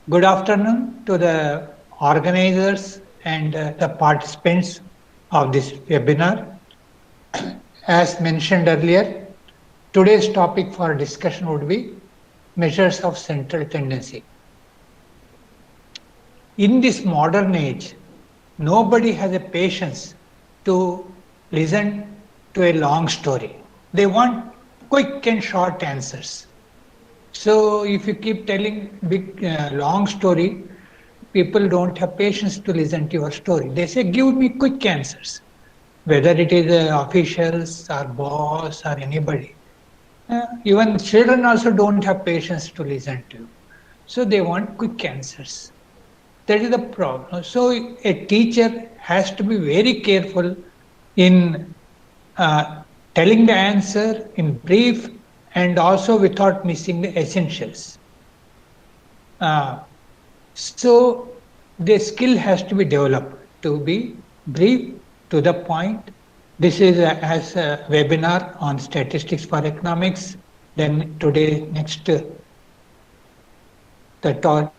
Good afternoon to the organizers and the participants of this webinar. As mentioned earlier, today's topic for discussion would be measures of central tendency. In this modern age, nobody has a patience to listen to a long story. They want quick and short answers. So if you keep telling big long story, people don't have patience to listen to your story. They say, give me quick answers, whether it is officials or boss or anybody. Even children also don't have patience to listen to you. So they want quick answers. That is the problem. So a teacher has to be very careful in uh, telling the answer in brief and also without missing the essentials. Uh, so the skill has to be developed to be brief, to the point. This is as a webinar on statistics for economics. Then today, next, the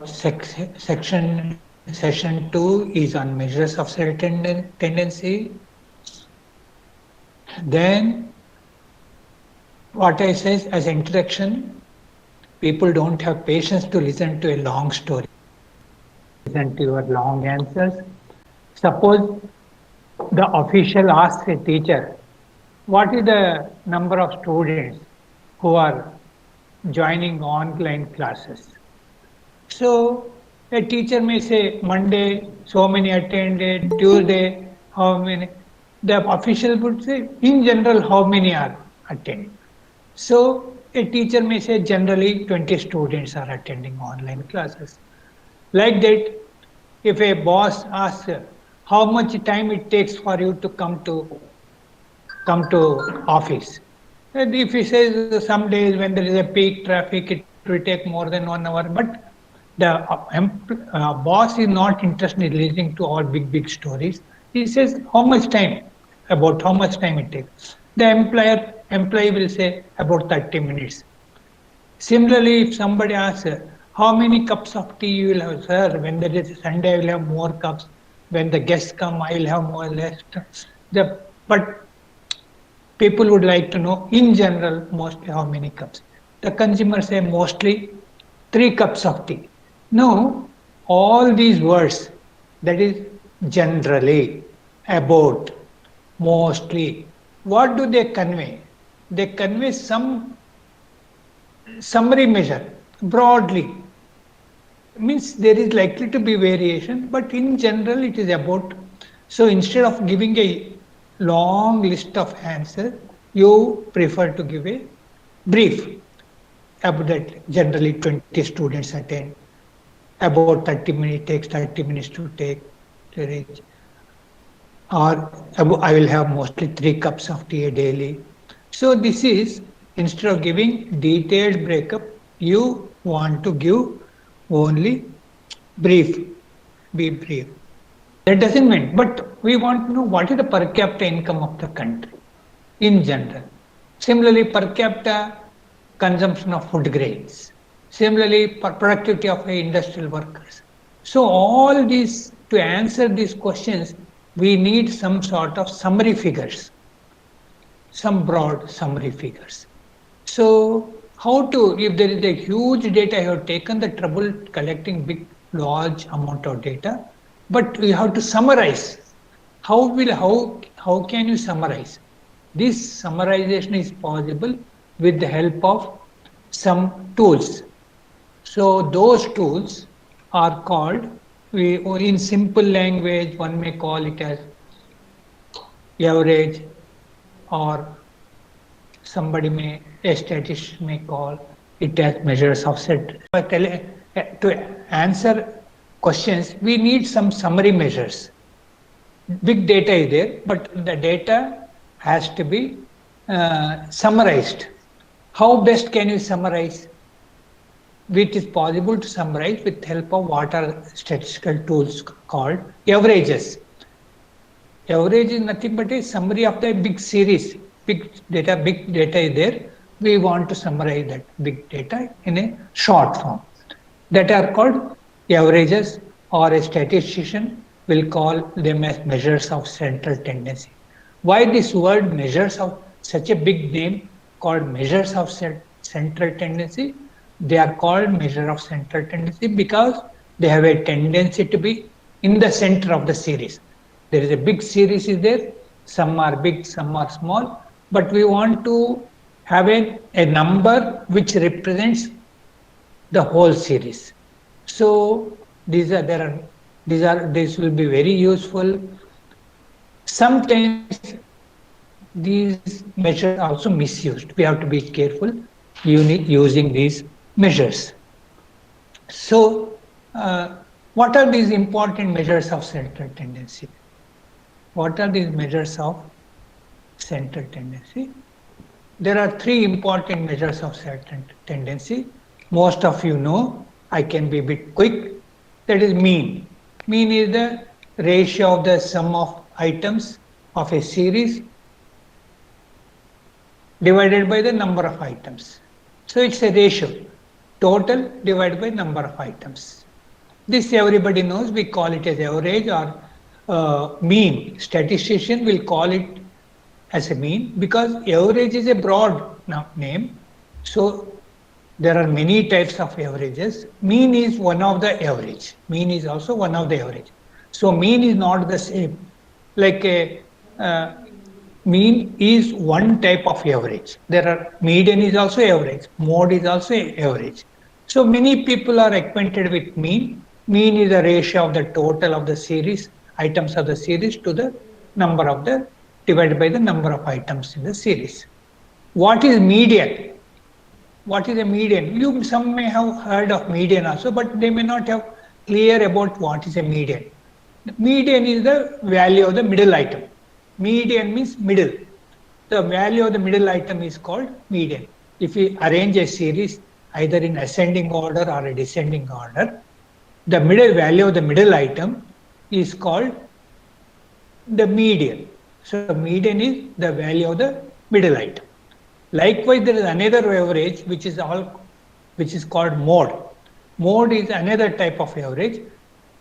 section session 2 is on measures of certain tendency. Then what I say as introduction, people don't have patience to listen to a long story, listen to your long answers. Suppose the official asks a teacher, what is the number of students who are joining online classes? So a teacher may say Monday, so many attended, Tuesday, how many? The official would say, in general, how many are attending? So a teacher may say generally 20 students are attending online classes. Like that, if a boss asks how much time it takes for you to come to office. And if he says some days when there is a peak traffic, it will take more than 1 hour. But the boss is not interested in listening to all big stories. He says how much time, about how much time it takes. The employee will say about 30 minutes. Similarly, if somebody asks, how many cups of tea you will have, sir? When there is a Sunday, I will have more cups. When the guests come, I will have more less. But people would like to know, in general, mostly how many cups. The consumer say mostly 3 cups of tea. Now, all these words, that is generally, about, mostly, what do they convey? They convey some summary measure broadly. Means there is likely to be variation, but in general it is about. So instead of giving a long list of answers, you prefer to give a brief about that. Generally 20 students attend, about 30 minutes, takes 30 minutes to reach, or I will have mostly 3 cups of tea daily. So this is, instead of giving detailed breakup, you want to give only brief, be brief. That doesn't mean, but we want to know what is the per capita income of the country in general. Similarly, per capita consumption of food grains. Similarly, productivity of industrial workers. So all these, to answer these questions, we need some sort of summary figures, some broad summary figures. So how to, if there is a huge data, you have taken the trouble collecting large amount of data, but you have to summarize. How can you summarize? This summarization is possible with the help of some tools. So those tools are called, in simple language, one may call it as average, or somebody may, a statistician may call it as measures of set. To answer questions, we need some summary measures. Big data is there, but the data has to be summarized. How best can you summarize? It is possible to summarize with help of what are statistical tools called averages. Average is nothing but a summary of the big series. Big data is there. We want to summarize that big data in a short form. That are called averages, or a statistician will call them as measures of central tendency. Why this word measures of such a big name called measures of central tendency? They are called measure of central tendency because they have a tendency to be in the center of the series. There is a big series is there, some are big, some are small, but we want to have a number which represents the whole series. So these will be very useful. Sometimes these measures are also misused. We have to be careful using these measures. So, what are these important measures of central tendency? What are these measures of central tendency? There are three important measures of central tendency. Most of you know. I can be a bit quick. That is mean. Mean is the ratio of the sum of items of a series divided by the number of items. So it's a ratio, total divided by number of items. This everybody knows. We call it as average or mean. Statistician will call it as a mean because average is a broad name. So there are many types of averages. Mean is one of the average. Mean is also one of the average. So mean is not the same. Like a mean is one type of average. There are median is also average. Mode is also average. So many people are acquainted with mean. Mean is the ratio of the total of the series, items of the series to the number of the divided by the number of items in the series. What is median? What is a median? Some may have heard of median also, but they may not have clear about what is a median. The median is the value of the middle item. Median means middle. The value of the middle item is called median. If we arrange a series either in ascending order or a descending order, the middle value of the middle item is called the median. So median is the value of the middle item. Likewise, there is another average which is called mode. Mode is another type of average.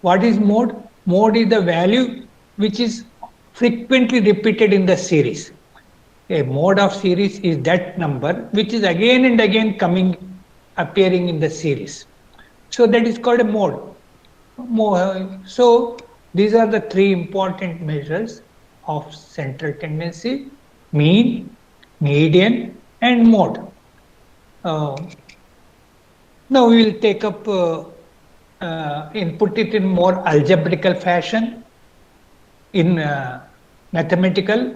What is mode? Mode is the value which is frequently repeated in the series. A mode of series is that number which is again and again appearing in the series. So that is called a mode. So these are the three important measures of central tendency: mean, median, and mode. Now we will take up put it in more algebraical fashion. In mathematical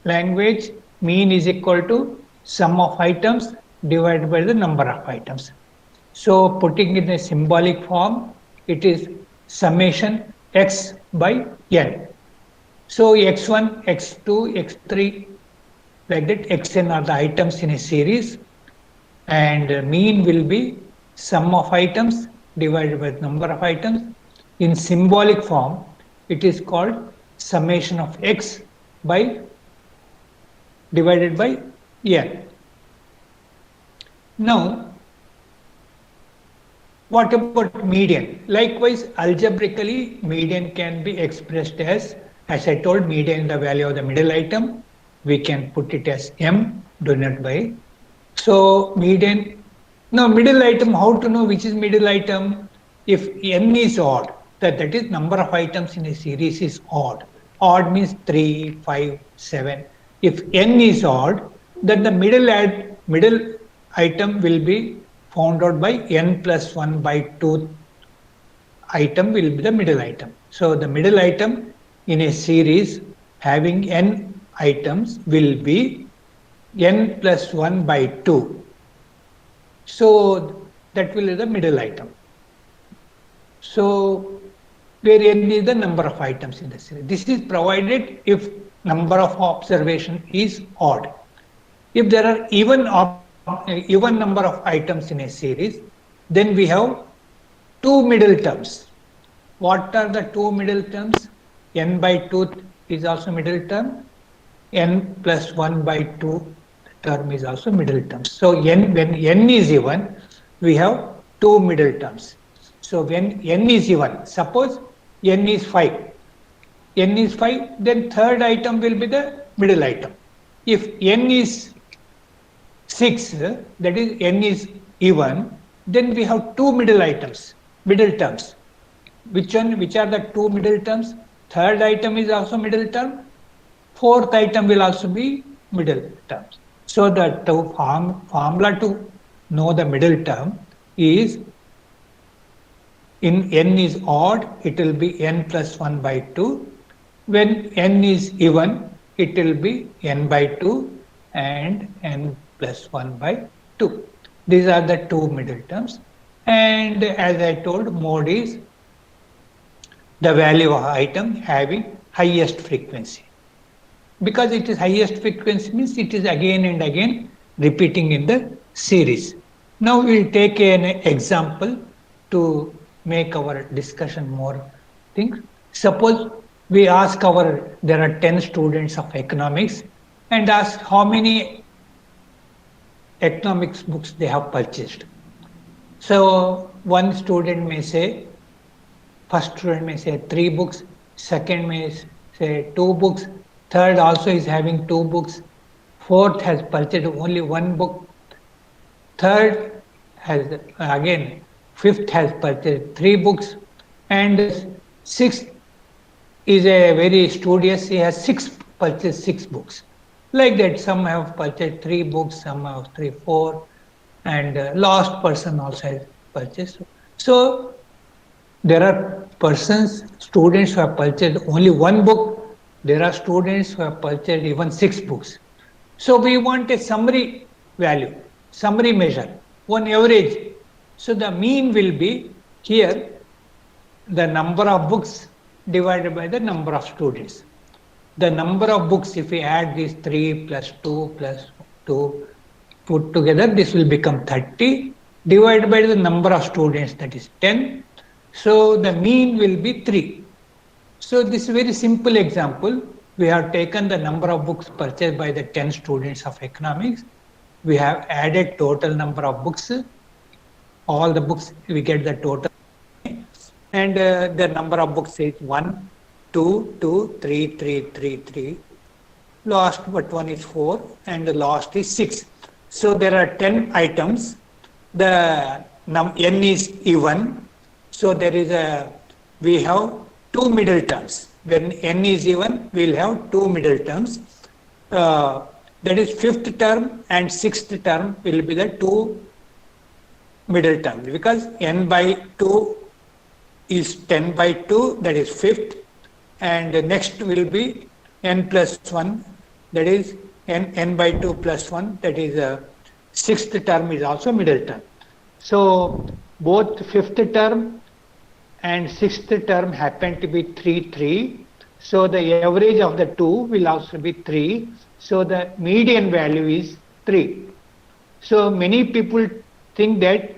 language, mean is equal to sum of items divided by the number of items. So putting in a symbolic form, it is summation x by n. So x1, x2, x3, like that, xn are the items in a series, and mean will be sum of items divided by number of items. In symbolic form, it is called summation of x by divided by n. Now, what about median? Likewise, algebraically, median can be expressed as I told, median the value of the middle item. We can put it as m denoted by. So median. Now middle item, how to know which is middle item? If n is odd, that is number of items in a series is odd. Odd means 3, 5, 7. If n is odd, then the middle item will be found out by n plus 1 by 2 item will be the middle item. So the middle item in a series having n items will be n plus 1 by 2. So that will be the middle item. So where n is the number of items in the series. This is provided if number of observation is odd. If there are even number of items in a series, then we have two middle terms. What are the two middle terms? N by 2 is also middle term. N plus 1 by 2 term is also middle term. So when n is even, we have two middle terms. So when n is even, suppose n is 5, n is 5, then third item will be the middle item. If n is 6, that is n is even, then we have two middle items, middle terms. Which are the two middle terms? Third item is also middle term. Fourth item will also be middle terms. So the formula to know the middle term is, in n is odd, it will be n plus 1 by 2. When n is even, it will be n by 2 and n plus 1 by 2. These are the two middle terms. And as I told, mode is the value of item having highest frequency. Because it is highest frequency means it is again and again repeating in the series. Now we will take an example to make our discussion more things. Suppose we ask there are 10 students of economics and ask how many economics books they have purchased. So one student may say, first student may say 3 books, second may say 2 books, third also is having 2 books, fourth has purchased only 1 book, third has again, fifth has purchased 3 books, and sixth is a very studious, he has purchased 6 books. Like that, some have purchased 3 books, some have 3, 4, and last person also has purchased. So there are students who have purchased only 1 book. There are students who have purchased even 6 books. So we want a summary value, summary measure, one average. So the mean will be here the number of books divided by the number of students. The number of books, if we add these 3 plus 2 plus 2 put together, this will become 30 divided by the number of students, that is 10. So the mean will be 3. So this is a very simple example. We have taken the number of books purchased by the 10 students of economics. We have added total number of books. All the books, we get the total. And the number of books is 1, 2, 2, 3, 3, 3, 3. Last but one is 4 and the last is 6. So there are 10 items. The n is even. So we have 2 middle terms. When n is even, we will have 2 middle terms. That is 5th term and 6th term will be the 2 middle terms, because n by 2 is 10 by 2, that is 5th, and the next will be n plus 1, that is n by 2 plus 1, that is 6th term is also middle term. So both 5th term and 6th term happen to be 3, 3. So the average of the 2 will also be 3. So the median value is 3. So many people think that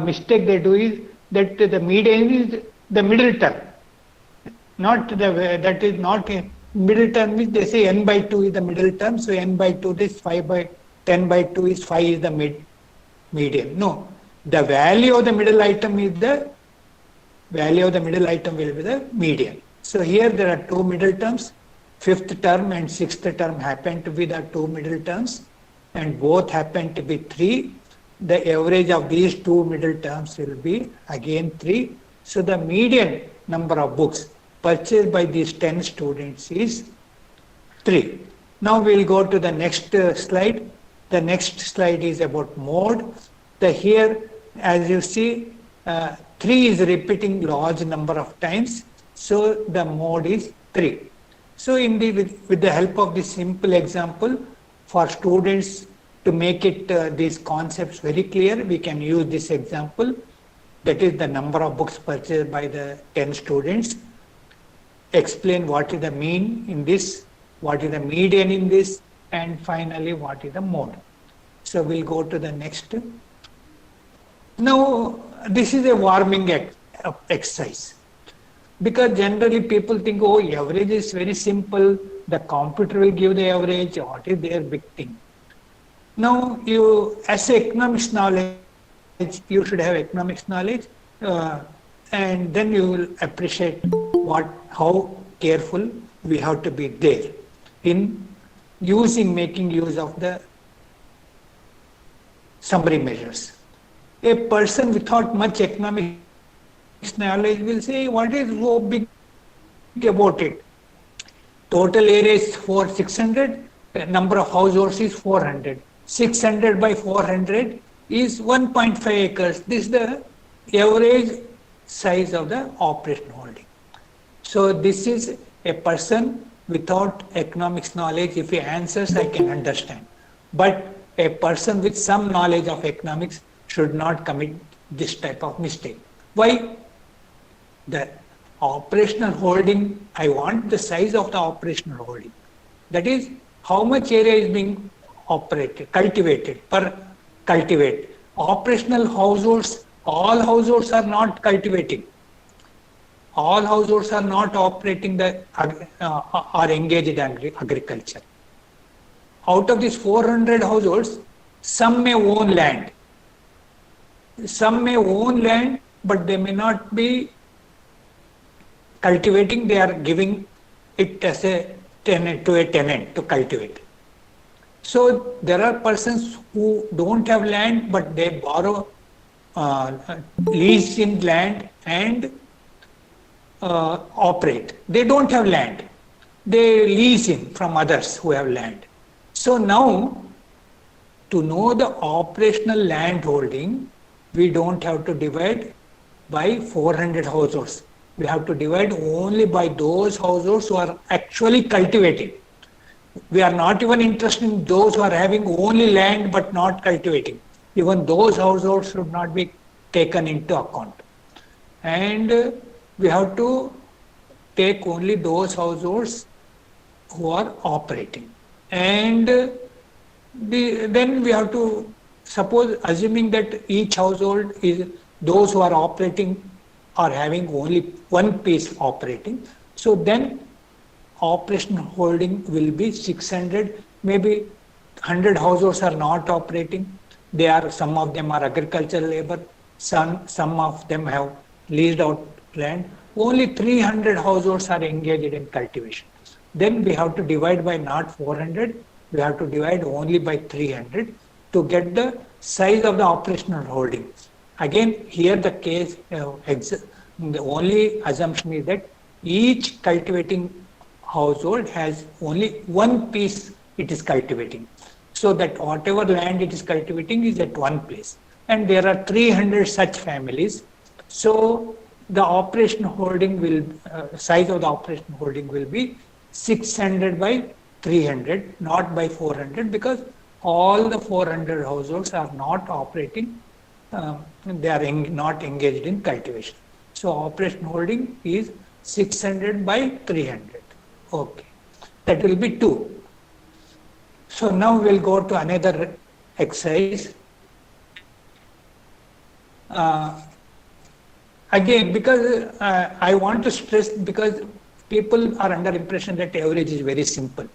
mistake they do is that the median is the middle term. That is not a middle term, which they say n by 2 is the middle term. So n by 2 is 5 by 10 by 2 is 5 is the median. No, the value of the middle item is the value of the middle item will be the median. So here there are 2 middle terms. 5th term and 6th term happen to be the 2 middle terms, and both happen to be 3. The average of these 2 middle terms will be again 3. So the median number of books purchased by these 10 students is 3. Now we will go to the next slide. The next slide is about mode. Here, as you see, 3 is repeating large number of times. So the mode is 3. So with the help of this simple example, for students to make it these concepts very clear, we can use this example. That is the number of books purchased by the 10 students. Explain what is the mean in this, what is the median in this, and finally what is the mode. So we'll go to the next. Now this is a warming exercise, because generally people think, oh, average is very simple, the computer will give the average, what is their big thing. Now you, as economics knowledge, you should have economics knowledge. and then you will appreciate how careful we have to be there in making use of the summary measures. A person without much economics knowledge will say, what is so big about it? Total area is 600, number of households is 400. 600 by 400 is 1.5 acres. This is the average size of the operation holding. So this is a person without economics knowledge. If he answers, I can understand. But a person with some knowledge of economics should not commit this type of mistake. Why? The operational holding, I want the size of the operational holding. That is, how much area is being cultivated per cultivate. Operational households, all households are not cultivating. All households are not operating are engaged in agriculture. Out of these 400 households, some may own land. Some may own land, but they may not be cultivating. They are giving it as a tenant to cultivate. So there are persons who don't have land, but they borrow, lease in land and operate. They don't have land. They lease in from others who have land. So now, to know the operational land holding, we don't have to divide by 400 households. We have to divide only by those households who are actually cultivating. We are not even interested in those who are having only land but not cultivating. Even those households should not be taken into account. And we have to take only those households who are operating. And then we have to suppose, assuming that each household is those who are operating are having only one piece operating. So then operational holding will be 600, maybe 100 households are not operating. Some of them are agricultural labor, some of them have leased out land. Only 300 households are engaged in cultivation. Then we have to divide by not 400, we have to divide only by 300 to get the size of the operational holding. Again, here the case, the only assumption is that each cultivating household has only one piece it is cultivating. So that whatever land it is cultivating is at one place. And there are 300 such families. So the operation holding will, size of the operation holding will be 600 by 300, not by 400, because all the 400 households are not operating, they are not engaged in cultivation. So operation holding is 600 by 300. Okay, that will be 2. So now we'll go to another exercise. Again, because I want to stress, because people are under impression that average is very simple.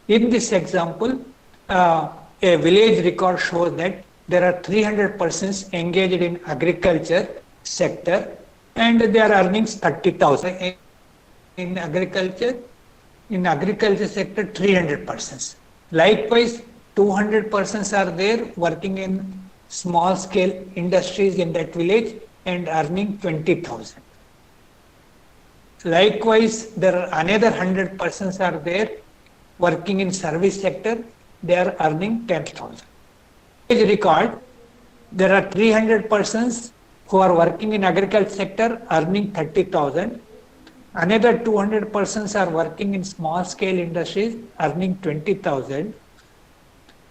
In this example, a village record shows that there are 300 persons engaged in agriculture sector and they are earning 30,000 in agriculture. In agriculture sector, 300 persons. Likewise, 200 persons are there working in small scale industries in that village and earning 20,000. Likewise, there are another 100 persons are there working in service sector, they are earning 10,000. Record, there are 300 persons who are working in agriculture sector earning 30,000. Another 200 persons are working in small scale industries earning 20,000.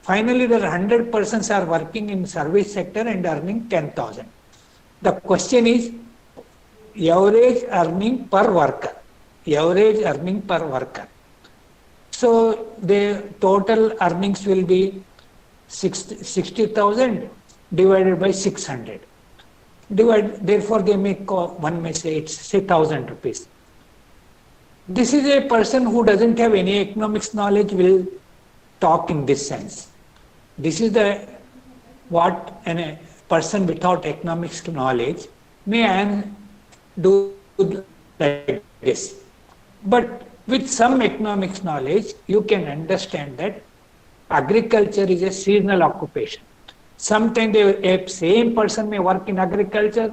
Finally, there are 100 persons are working in service sector and earning 10,000. The question is average earning per worker. Average earning per worker. So the total earnings will be 60,000 divided by 600. Therefore, they make, one may say it's 6,000 rupees. This is a person who doesn't have any economics knowledge will talk in this sense. This is what a person without economics knowledge may do like this. But with some economics knowledge, you can understand that agriculture is a seasonal occupation. Sometimes a same person may work in agriculture,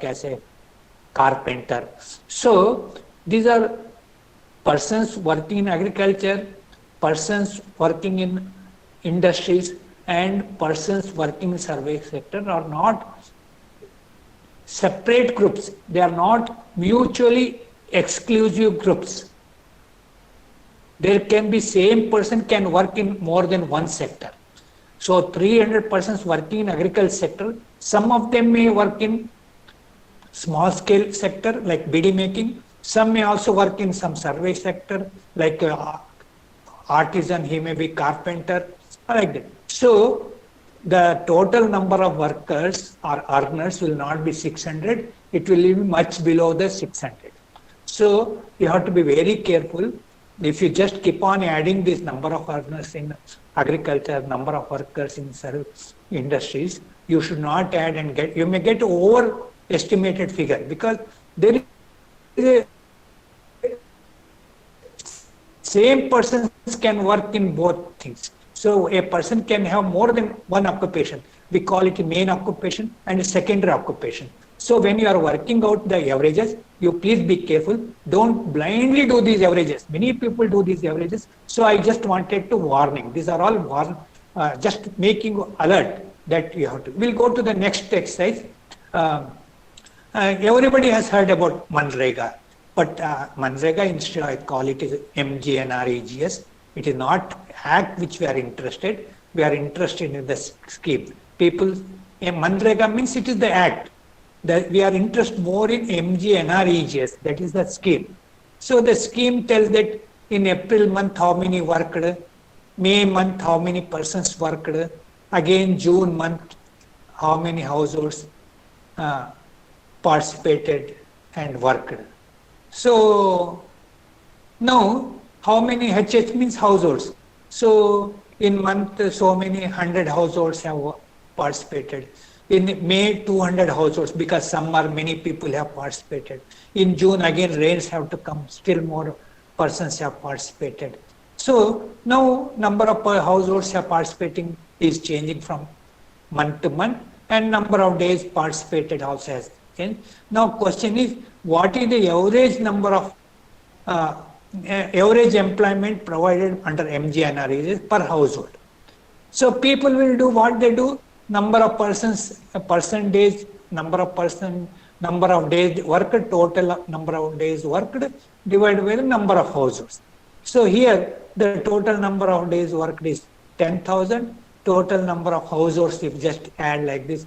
as a carpenter. So these are persons working in agriculture, persons working in industries, and persons working in service sector are not separate groups. They are not mutually exclusive groups. There can be same person can work in more than one sector. So 300 persons working in agriculture sector, some of them may work in small scale sector like bead making. Some may also work in some service sector like artisan, he may be carpenter, like that. So the total number of workers or earners will not be 600, it will be much below the 600. So you have to be very careful. If you just keep on adding this number of earners in agriculture, number of workers in service industries, you should not add and get, you may get overestimated figure because there is a same persons can work in both things. So a person can have more than one occupation. We call it a main occupation and a secondary occupation. So when you are working out the averages, you please be careful. Don't blindly do these averages. Many people do these averages. So I just wanted to warning. These are all just making alert that you have to. We'll go to the next exercise. Everybody has heard about Manrega. But Manrega, instead I call it MGNREGS. It is not act which we are interested. We are interested in the scheme. People, Manrega means it is the act. That we are interested more in MGNREGS, that is the scheme. So the scheme tells that in April month how many worked, May month how many persons worked, again June month how many households participated and worked. So now how many HH means households. So in month so many 100 households have participated. In May 200 households because summer many people have participated. In June again rains have to come, still more persons have participated. So now number of households have participating is changing from month to month and number of days participated also has changed. Now question is what is the average number of average employment provided under MGNREGS per household. So people will do what they do, number of persons, percentage, number of days worked, total number of days worked divided by the number of households. So here the total number of days worked is 10,000, total number of households if just add like this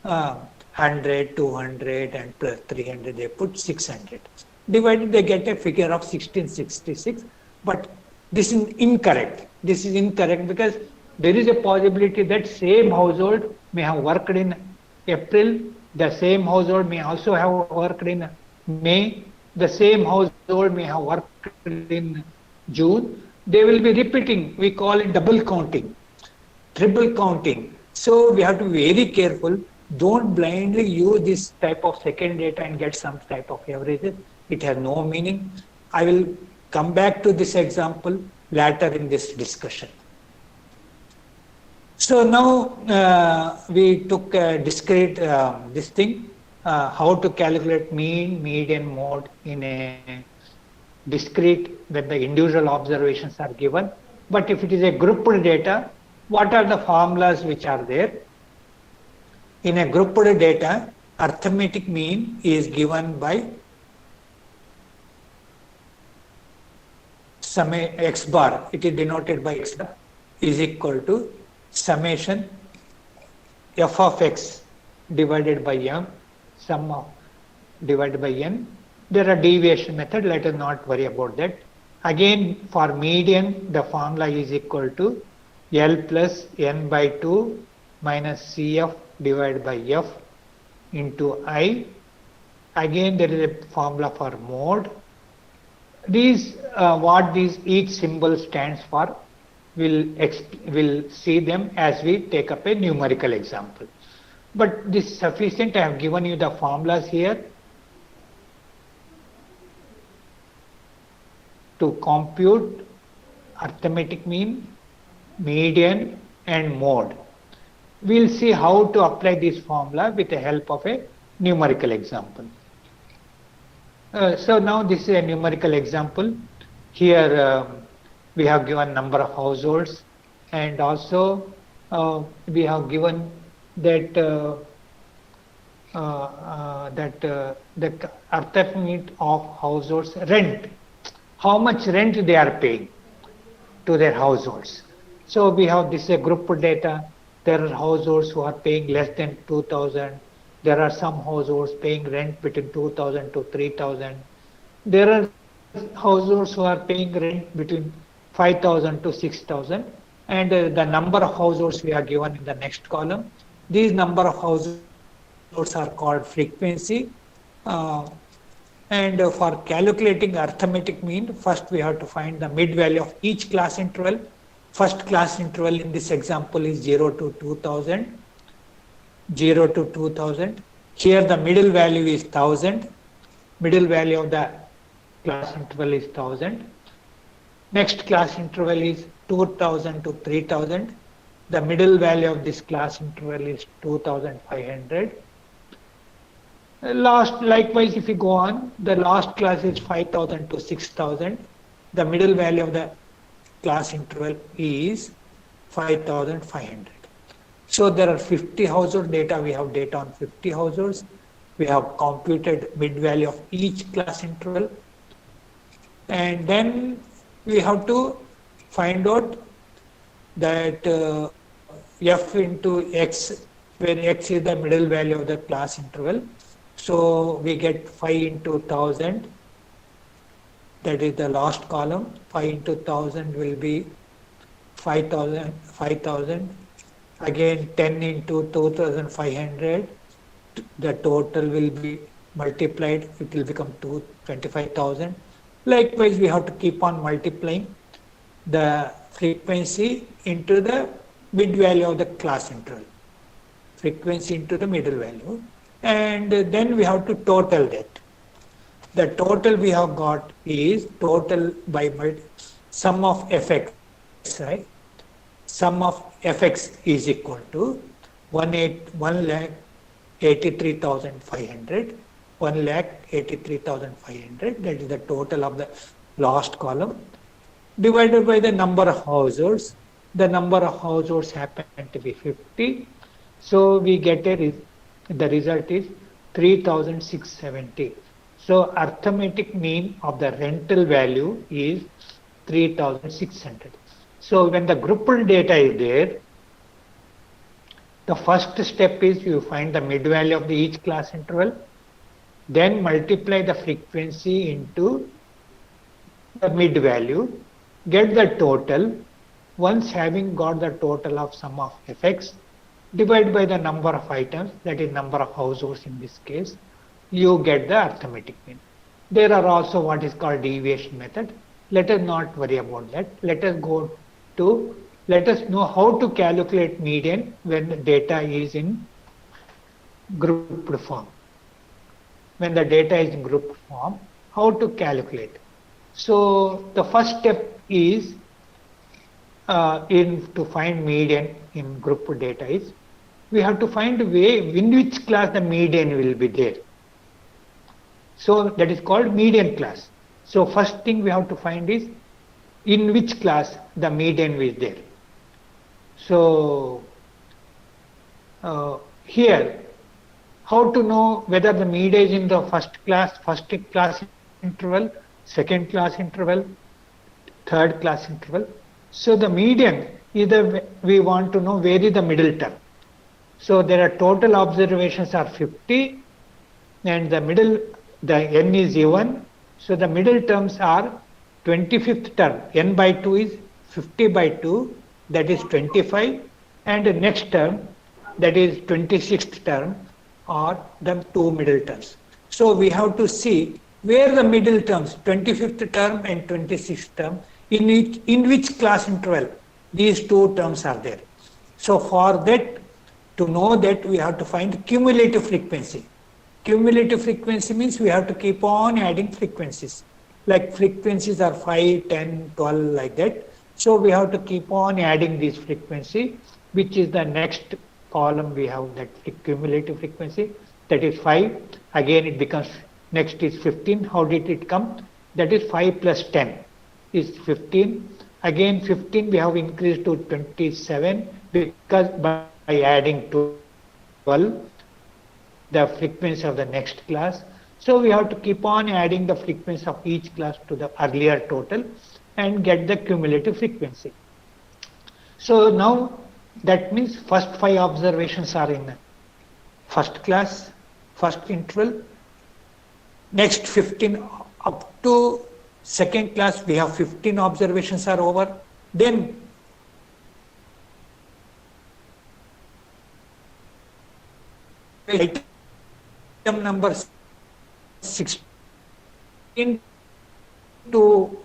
100, 200 and plus 300 they put 600. Divided they get a figure of 1666, but this is incorrect. This is incorrect because there is a possibility that same household may have worked in April, the same household may also have worked in May, the same household may have worked in June. They will be repeating, we call it double counting, triple counting. So we have to be very careful. Don't blindly use this type of second data and get some type of averages. It has no meaning. I will come back to this example later in this discussion. So now we took a discrete this thing, how to calculate mean, median, mode in a discrete when the individual observations are given. But if it is a grouped data, what are the formulas which are there? In a grouped data, arithmetic mean is given by sum x bar, it is denoted by x bar, is equal to summation f of x divided by m, sum of divided by n. There are deviation method, let us not worry about that. Again for median, the formula is equal to L plus n by 2 minus Cf divided by f into I. Again there is a formula for mode. These what these each symbol stands for. We'll see them as we take up a numerical example. But this is sufficient. I have given you the formulas here to compute arithmetic mean, median and mode. We'll see how to apply this formula with the help of a numerical example. So now this is a numerical example. Here we have given number of households, and also we have given that the arithmetic of households rent, how much rent they are paying to their households. So we have this group data. There are households who are paying less than 2,000. There are some households paying rent between 2,000 to 3,000. There are households who are paying rent between 5,000 to 6,000. And the number of households we are given in the next column. These number of households are called frequency. And for calculating arithmetic mean, first we have to find the mid value of each class interval. First class interval in this example is 0 to 2000. 0 to 2000. Here the middle value is 1000. Middle value of the class interval is 1000. Next class interval is 2000 to 3000. The middle value of this class interval is 2500. Likewise, if you go on, the last class is 5000 to 6000. The middle value of the class interval is 5500. So there are 50 household data. We have data on 50 households. We have computed mid value of each class interval. And then we have to find out that f into x, where x is the middle value of the class interval. So we get 5 into 1000. That is the last column. 5 into 1000 will be 5000. Again 10 into 2500. The total will be multiplied. It will become 25,000. Likewise, we have to keep on multiplying the frequency into the mid value of the class interval. Frequency into the middle value. And then we have to total that. The total we have got is total by sum of fx, right? Sum of fx is equal to 1,83,500. 1,83,500. That is the total of the last column, divided by the number of households. The number of households happen to be 50. So we get the result is 3,670. So arithmetic mean of the rental value is 3,600. So when the grouped data is there, the first step is you find the mid value of each class interval, then multiply the frequency into the mid value, get the total. Once having got the total of sum of fx, divide by the number of items, that is number of households in this case, you get the arithmetic mean. There are also what is called deviation method. Let us not worry about that. Let us know how to calculate median when the data is in grouped form. When the data is in grouped form, how to calculate. So the first step is to find median in grouped data is, we have to find a way in which class the median will be there. So that is called median class. So first thing we have to find is in which class the median is there. So here, how to know whether the median is in the first class interval, second class interval, third class interval. So the median is we want to know where is the middle term. So there are total observations are 50, and the n is even. So the middle terms are 25th term. N by 2 is 50 by 2, that is 25, and the next term, that is 26th term, are the two middle terms. So we have to see where the middle terms, 25th term and 26th term, in which class interval These two terms are there. So for that, to know that, we have to find cumulative frequency. Cumulative frequency means we have to keep on adding frequencies. Like frequencies are 5, 10, 12, like that. So we have to keep on adding this frequency, which is the next column. We have that cumulative frequency, that is 5. Again it becomes, next is 15. How did it come? That is 5 plus 10 is 15. Again 15 we have increased to 27, because by adding 12 the frequency of the next class. So we have to keep on adding the frequency of each class to the earlier total and get the cumulative frequency. So now that means first 5 observations are in first class, first interval. Next 15 up to second class, we have 15 observations are over. Then item number 16 to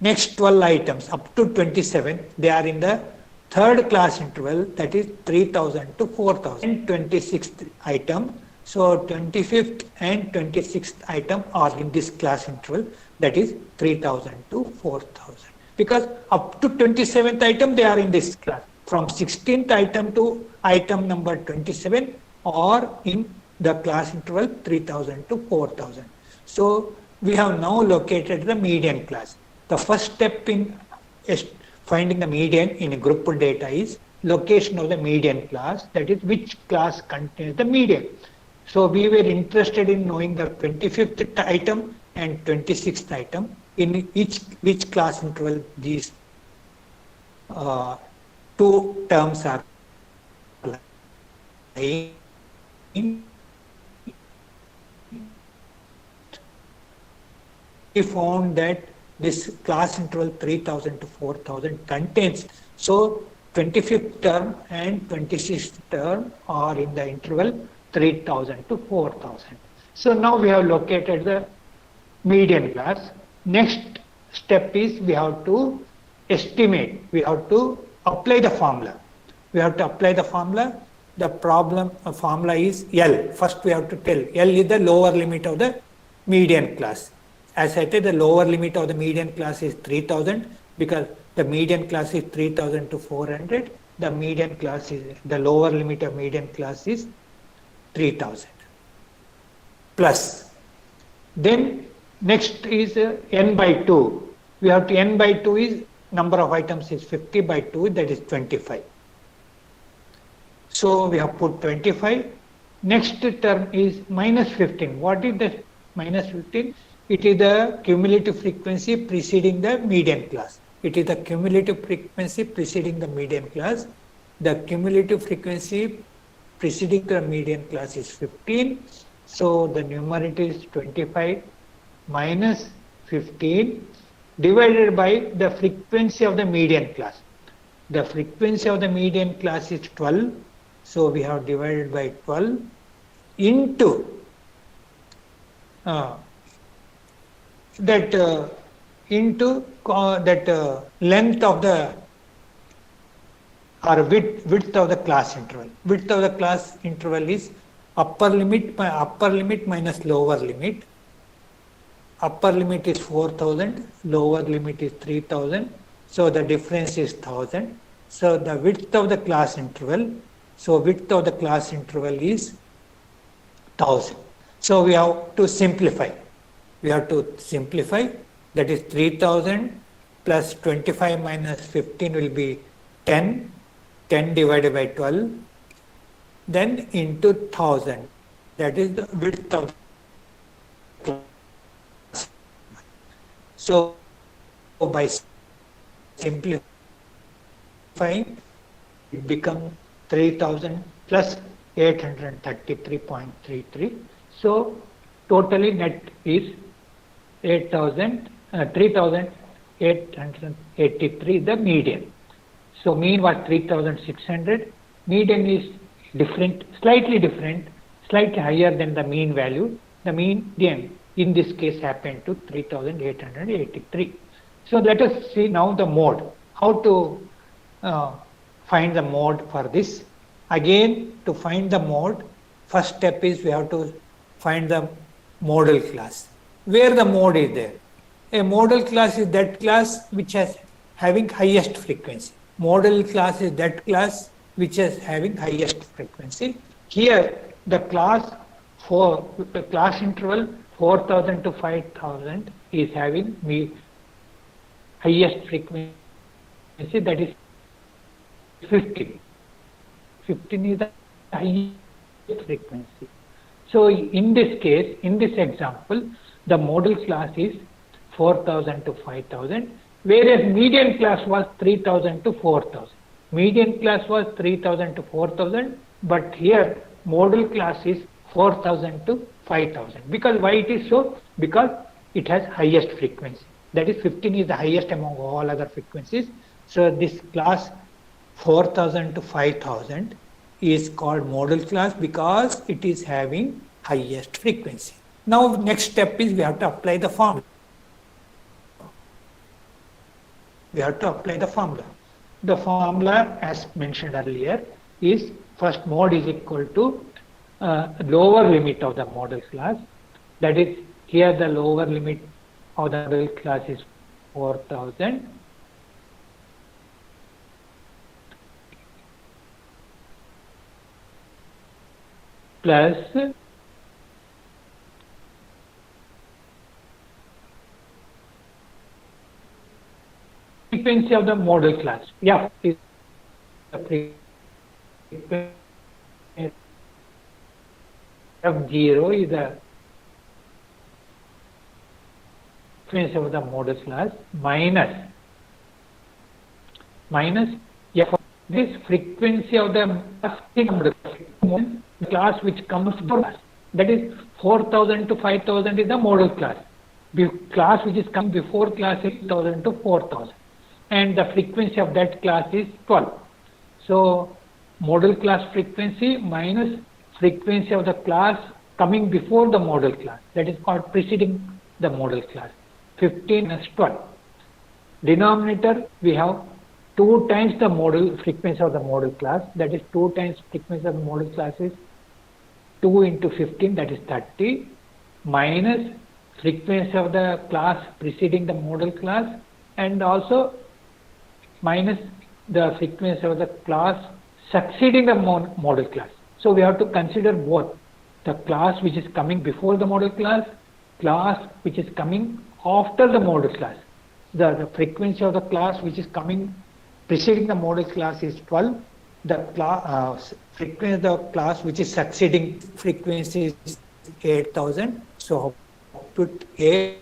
next 12 items up to 27, they are in the third class interval, that is 3000 to 4000. 26th item, so 25th and 26th item are in this class interval, that is 3000 to 4000. Because up to 27th item they are in this class. From 16th item to item number 27 or in the class interval 3000 to 4000. So we have now located the median class. The first step in finding the median in a group data is location of the median class, that is which class contains the median. So we were interested in knowing the 25th item and 26th item, in which class interval these two terms are lying. We found that this class interval 3000 to 4000 contains, so 25th term and 26th term are in the interval 3000 to 4000. So now we have located the median class. Next step is we have to estimate, we have to apply the formula. We have to apply the formula. The formula is L. First we have to tell L is the lower limit of the median class. As I said, the lower limit of the median class is 3000, because the median class is 3000 to 400. The median class is, the lower limit of median class is 3000 plus. Then next is n by 2. We have to, n by 2 is number of items is 50 by 2, that is 25. So we have put 25. Next term is minus 15. What is the minus 15? It is the cumulative frequency preceding the median class. It is the cumulative frequency preceding the median class. The cumulative frequency preceding the median class is 15. So the numerator is 25 minus 15 divided by the frequency of the median class. The frequency of the median class is 12. So we have divided by 12 into that length of the, or width of the class interval. Width of the class interval is upper limit minus lower limit. Upper limit is 4000, lower limit is 3000. So the difference is 1000. So the width of the class interval, width of the class interval is 1000. So we have to simplify. That is 3000 plus 25 minus 15 will be 10. 10 divided by 12. Then into 1000. That is the width of the class. So by simplifying, it becomes 3000 plus 833.33. So totally net is 3,883, the median. So mean was 3,600. Median is different, slightly higher than the mean value. The median in this case happened to 3,883. So let us see now the mode. How to uh, find the mode for this. Again, to find the mode, first step is we have to find the modal class. Where the mode is there? A modal class is that class which has having highest frequency. Modal class is that class which is having highest frequency. Here, the class for the class interval 4000 to 5000 is having the highest frequency, that is 15. 15 is the highest frequency. So in this case, in this example, the modal class is 4000 to 5000, whereas median class was 3000 to 4000. Median class was 3000 to 4000, but here modal class is 4000 to 5000. Because why it is so? Because it has highest frequency. That is 15 is the highest among all other frequencies. So this class 4000 to 5000 is called modal class because it is having highest frequency. Now next step is we have to apply the formula. We have to apply the formula. The formula, as mentioned earlier, is first mode is equal to lower limit of the modal class. That is, here the lower limit of the modal class is 4000. Plus frequency of the modal class. Yeah, is the frequency F0 is the frequency of the modal class minus F of this frequency of the class which comes before class. That is 4000 to 5000 is the modal class. The class which is coming before class is 1000 to 4000. And the frequency of that class is 12. So modal class frequency minus frequency of the class coming before the modal class, that is called preceding the modal class, 15 minus 12. Denominator, we have 2 times the modal frequency of the modal class, that is 2 times frequency of the modal class is 2 into 15, that is 30, minus frequency of the class preceding the modal class, and also minus the frequency of the class succeeding the modal class. So we have to consider both the class which is coming before the modal class which is coming after the modal class. The frequency of the class which is coming preceding the modal class is 12. The frequency of the class which is succeeding frequency is 8000. So put 8.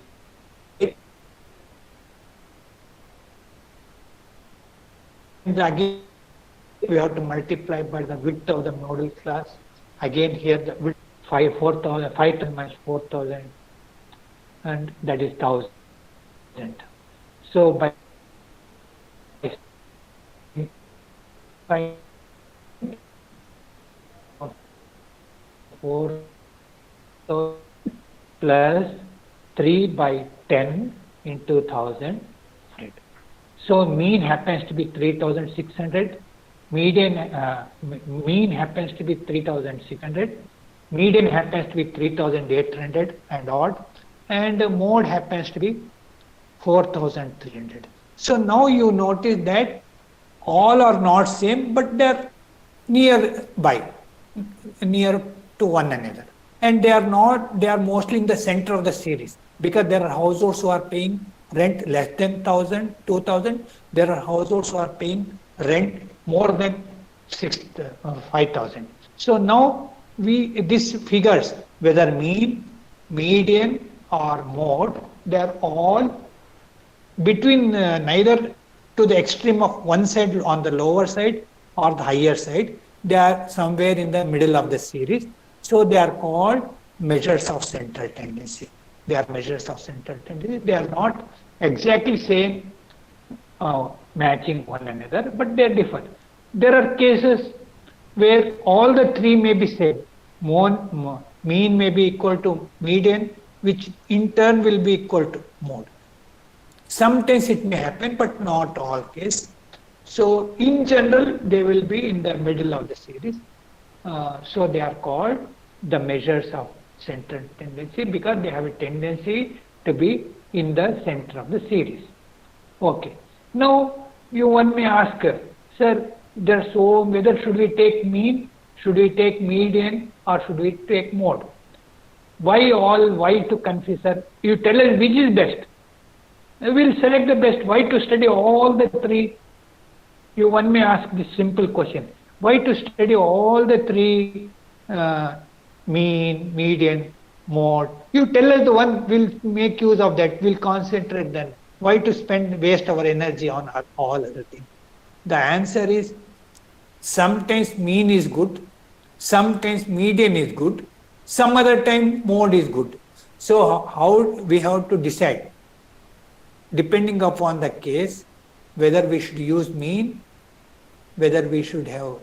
And again, we have to multiply by the width of the modal class. Again, here the width 4000 minus 4000, and that is 1000. So by 4 plus 3 by 10 into 1000. So mean happens to be 3600. Mean happens to be 3600. Median happens to be 3800 and odd. And the mode happens to be 4300. So now you notice that all are not same, but they are near to one another. And they are mostly in the center of the series, because there are households who are paying rent less than 1000, 2000. There are households who are paying rent more than 5000. So now these figures, whether mean, median or mode, they are all between neither to the extreme of one side on the lower side or the higher side. They are somewhere in the middle of the series. So they are called measures of central tendency. They are measures of central tendency. They are not exactly same, matching one another, but they differ. There are cases where all the three may be same. Mean may be equal to median, which in turn will be equal to mode. Sometimes it may happen, but not all cases. So in general, they will be in the middle of the series. So they are called the measures of central tendency because they have a tendency to be in the center of the series. Okay. Now one may ask, sir, so whether should we take mean, should we take median, or should we take mode? Why to confuse, sir? You tell us which is best. We will select the best. Why to study all the three? One may ask this simple question. Why to study all the three, mean, median, mode? You tell us the one, we'll make use of that, we'll concentrate then. Why to waste our energy on all other things? The answer is sometimes mean is good, sometimes median is good, some other time mode is good. So how we have to decide? Depending upon the case, whether we should use mean, whether we should have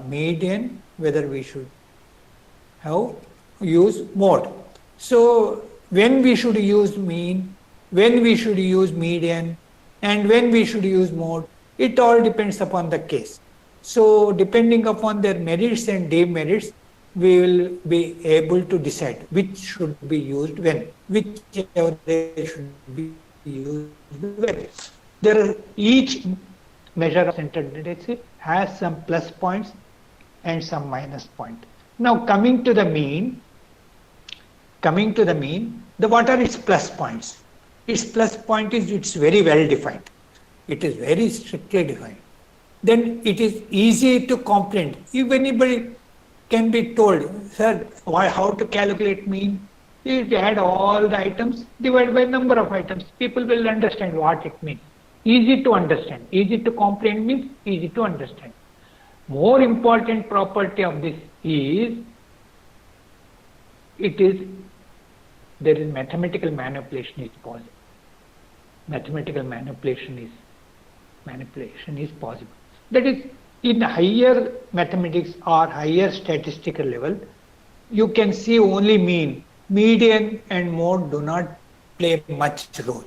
median, whether we should have use mode. So when we should use mean, when we should use median, and when we should use mode, it all depends upon the case. So depending upon their merits and demerits, we will be able to decide which should be used when, whichever they should be used when. There are each measure of central tendency has some plus points and some minus point. Now coming to the mean, what are its plus points? Its plus point is it's very well defined. It is very strictly defined. Then it is easy to comprehend. If anybody can be told, sir, how to calculate mean? You add all the items, divide by number of items. People will understand what it means. Easy to understand. Easy to comprehend means easy to understand. More important property of this is, there is mathematical manipulation is possible. Mathematical manipulation is possible. That is, in higher mathematics or higher statistical level, you can see only mean. Median and mode do not play much role.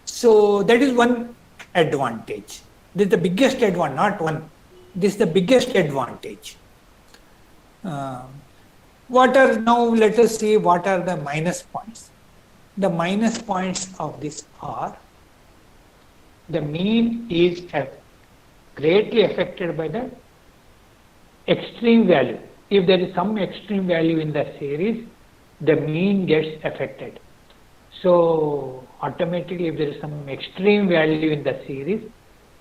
So that is one advantage. This is the biggest advantage, not one. This is the biggest advantage. Now let us see what are the minus points. The minus points of this are, the mean is greatly affected by the extreme value. If there is some extreme value in the series, the mean gets affected. So automatically, if there is some extreme value in the series,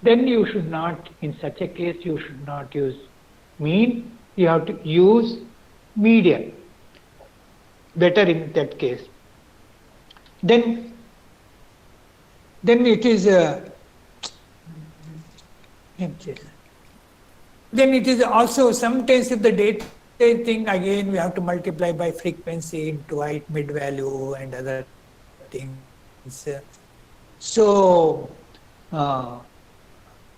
then you should not, in such a case, you should not use mean, you have to use median. Better in that case. Then it is also sometimes if the data thing, again we have to multiply by frequency into height, mid value and other things. So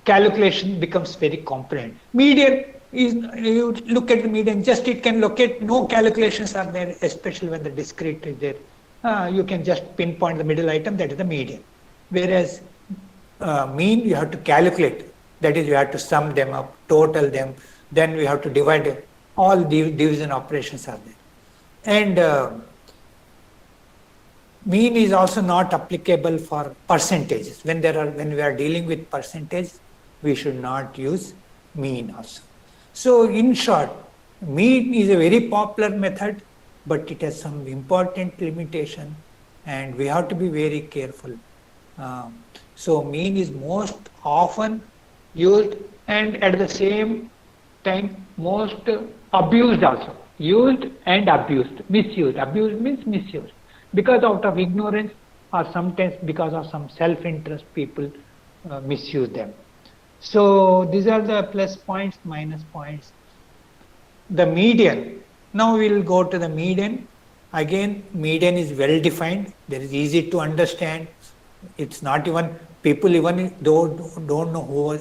calculation becomes very complicated. Median is, you look at the median, just it can locate, no calculations are there, especially when the discrete is there. You can just pinpoint the middle item, that is the median. Whereas mean you have to calculate, that is you have to sum them up, total them, then we have to divide, all division operations are there. And mean is also not applicable for percentages. When we are dealing with percentage, we should not use mean also. So in short, mean is a very popular method, but it has some important limitation and we have to be very careful. So mean is most often used and at the same time most abused also. Used and abused, misused. Abused means misused. Because out of ignorance or sometimes because of some self-interest, people misuse them. So these are the plus points, minus points. The median. Now we will go to the median. Again, median is well defined. There is easy to understand. It's not even, people even don't know who,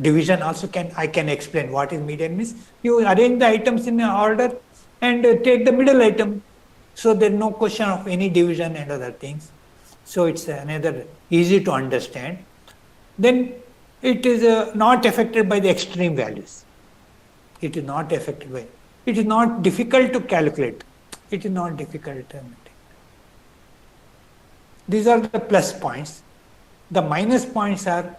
division also I can explain what is median means. You arrange the items in order and take the middle item. So there is no question of any division and other things. So it's another easy to understand. Then it is not affected by the extreme values. It is not affected by, it is not difficult to calculate. It is not difficult to maintain. These are the plus points. The minus points are,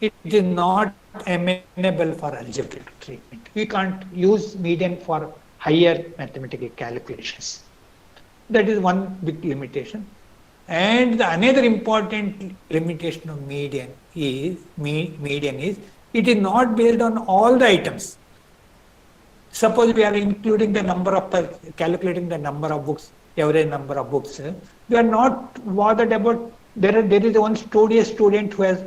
it is not amenable for algebraic treatment. We can't use median for higher mathematical calculations. That is one big limitation. And the another important limitation of median is it is not based on all the items. Suppose we are including the number of, calculating the number of books, average number of books. We are not bothered about, there is one studious student who has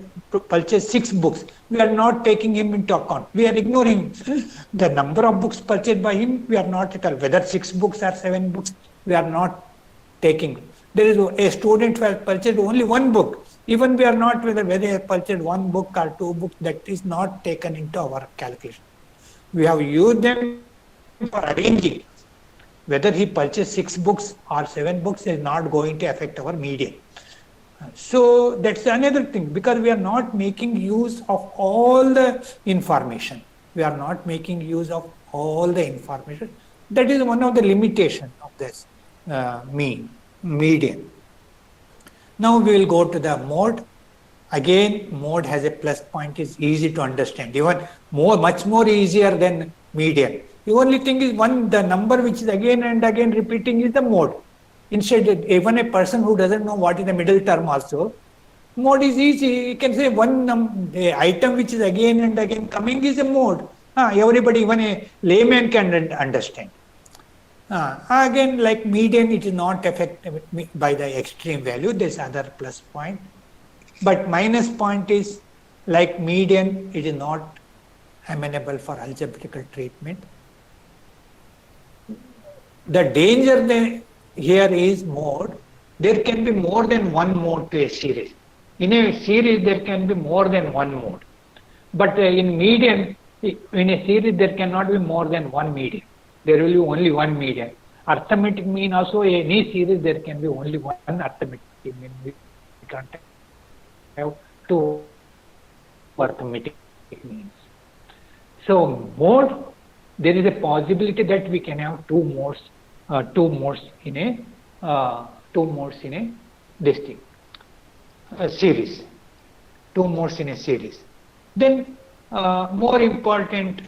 purchased 6 books. We are not taking him into account. We are ignoring the number of books purchased by him. We are not at all, whether 6 books or 7 books, we are not taking. There is a student who has purchased only 1 book. Even we are not whether he has purchased 1 book or 2 books, that is not taken into our calculation. We have used them for arranging. Whether he purchased 6 books or 7 books is not going to affect our median. So that's another thing, because we are not making use of all the information. We are not making use of all the information. That is one of the limitations of this median. Now we will go to the mode. Again, mode has a plus point, is easy to understand, even much more easier than median. The only thing is the number which is again and again repeating is the mode. Instead, even a person who doesn't know what is the middle term also, mode is easy. You can say the item which is again and again coming is a mode. Everybody, even a layman can understand. Again, like median, it is not affected by the extreme value. There's other plus point. But minus point is, like median, it is not amenable for algebraical treatment. The danger here is mode. There can be more than one mode to a series. In a series, there can be more than one mode. But in median, in a series, there cannot be more than one median. There will be only one median. Arithmetic mean also, any series, there can be only one arithmetic mean. We can't have 2 arithmetic means. So mode, there is a possibility that we can have 2 modes in a series. 2 modes in a series. Then more important,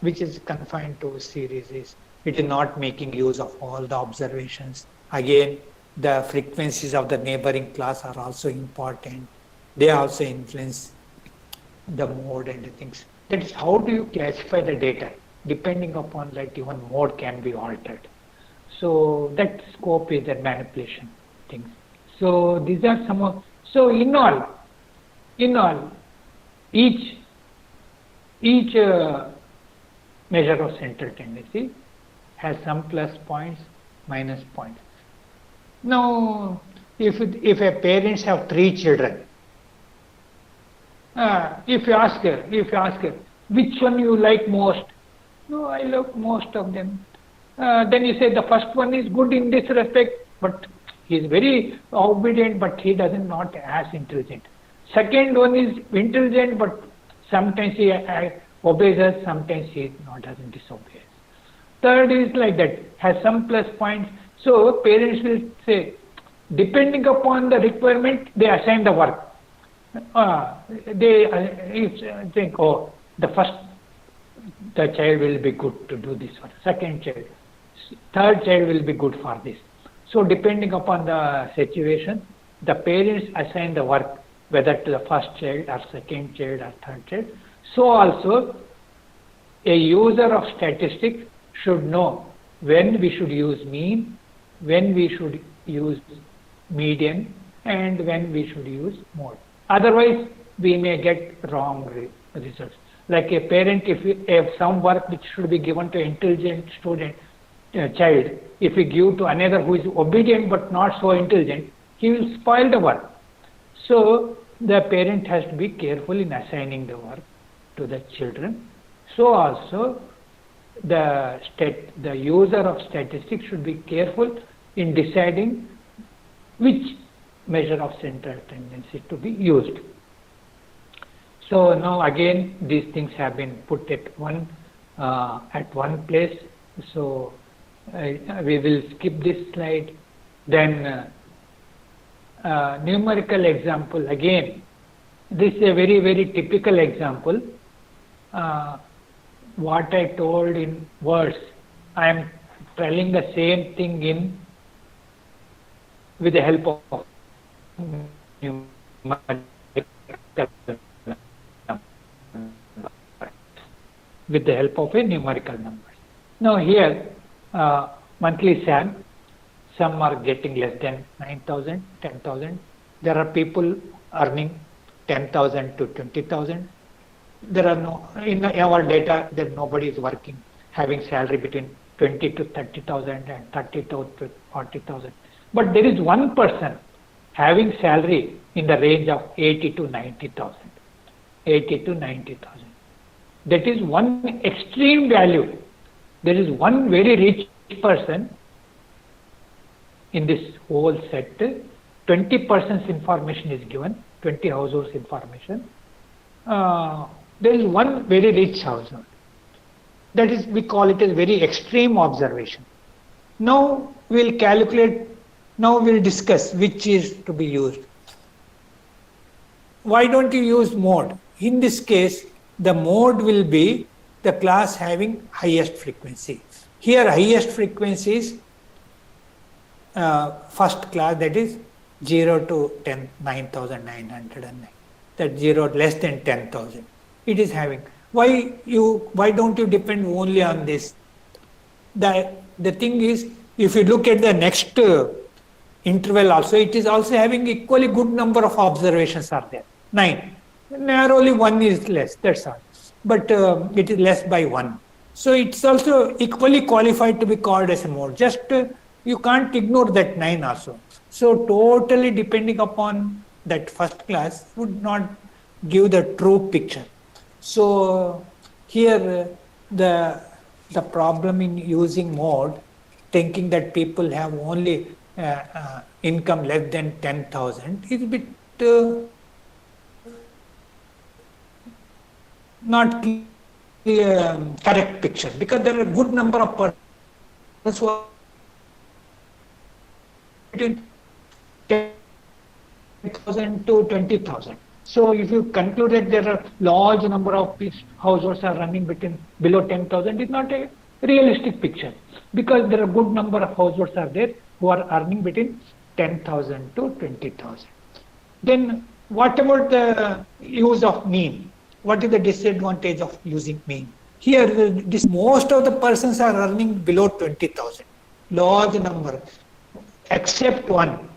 which is confined to series, is it is not making use of all the observations. Again, the frequencies of the neighboring class are also important. They also influence the mode and the things. That is, how do you classify the data? Depending upon that, even mode can be altered. So that scope is the manipulation things. So these are some of, so in all, each measure of central tendency has some plus points, minus points. Now, if a parents have 3 children, if you ask her, which one you like most? No, I love most of them. Then you say the first one is good in this respect, but he is very obedient, but he doesn't not as intelligent. Second one is intelligent, but sometimes he obeys us, sometimes he doesn't disobey us. Third is like that, has some plus points. So parents will say, depending upon the requirement, they assign the work. They think, oh, the child will be good to do this one. Second child, third child will be good for this. So depending upon the situation, the parents assign the work, whether to the first child or second child or third child. So also, a user of statistics should know when we should use mean, when we should use median, and when we should use mode. Otherwise, we may get wrong results. Like a parent, if some work which should be given to intelligent student, child, if we give to another who is obedient but not so intelligent, he will spoil the work. So the parent has to be careful in assigning the work to the children. So also the user of statistics should be careful in deciding which measure of central tendency to be used. So now again these things have been put at one place. So we will skip this slide. Then numerical example again. This is a very typical example. What I told in words, I am telling the same thing in with the help of numerical with the help of a numerical number. Now here, monthly SAM, some are getting less than 9,000, 10,000. There are people earning 10,000 to 20,000. There are no, in our data, that nobody is working, having salary between 20 to 30,000 and 30,000 to 40,000. But there is one person having salary in the range of 80 to 90,000. 80 to 90,000. That is one extreme value. There is one very rich person in this whole set. 20% information is given, 20 households information. There is one very rich household. That is, we call it a very extreme observation. Now we'll calculate, now we'll discuss which is to be used. Why don't you use mode? In this case, the mode will be the class having highest frequency. Here highest frequency is first class, that is 0 to 10, 9,909. That 0 less than 10,000. It is having. Why don't you depend only on this? The thing is, if you look at the next interval also, it is also having equally good number of observations are there. 9. Narrowly 1 is less, that's all. But it is less by 1. So it's also equally qualified to be called as a mode. Just you can't ignore that 9 also. So totally depending upon that first class would not give the true picture. So here the problem in using mode, thinking that people have only income less than 10,000 is a bit not correct picture, because there are a good number of persons who are between 10,000 to 20,000. So if you conclude that there are large number of households are running below 10,000, it's not a realistic picture, because there are good number of households are there who are earning between 10,000 to 20,000. Then what about the use of mean? What is the disadvantage of using mean? Here, most of the persons are earning below 20,000. Large number, except one.